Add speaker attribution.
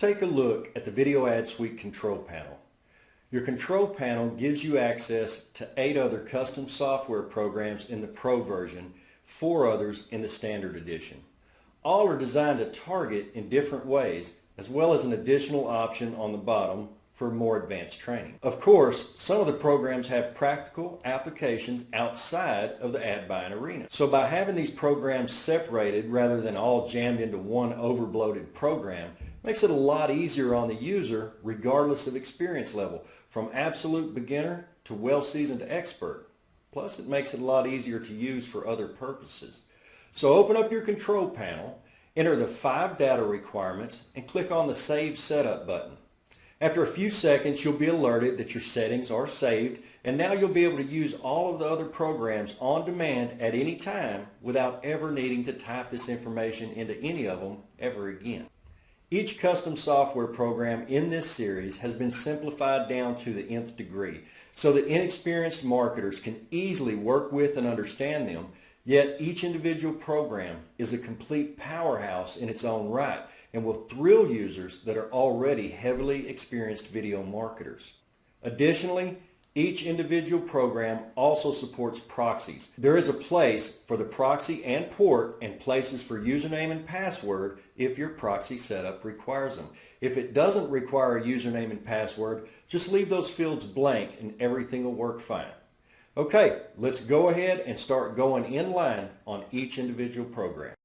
Speaker 1: take a look at the Video Ad Suite control panel. Your control panel gives you access to 8 other custom software programs in the Pro version, 4 others in the Standard edition. All are designed to target in different ways, as well as an additional option on the bottom for more advanced training. Of course, some of the programs have practical applications outside of the ad buying arena. So by having these programs separated rather than all jammed into one over-bloated program, makes it a lot easier on the user regardless of experience level, from absolute beginner to well-seasoned expert. Plus, it makes it a lot easier to use for other purposes. So open up your control panel, enter the 5 data requirements, and click on the Save Setup button. After a few seconds, you'll be alerted that your settings are saved, and now you'll be able to use all of the other programs on demand at any time without ever needing to type this information into any of them ever again. Each custom software program in this series has been simplified down to the nth degree so that inexperienced marketers can easily work with and understand them, yet each individual program is a complete powerhouse in its own right and will thrill users that are already heavily experienced video marketers. Additionally, each individual program also supports proxies. There is a place for the proxy and port and places for username and password if your proxy setup requires them. If it doesn't require a username and password, just leave those fields blank and everything will work fine. Okay, let's go ahead and start going in line on each individual program.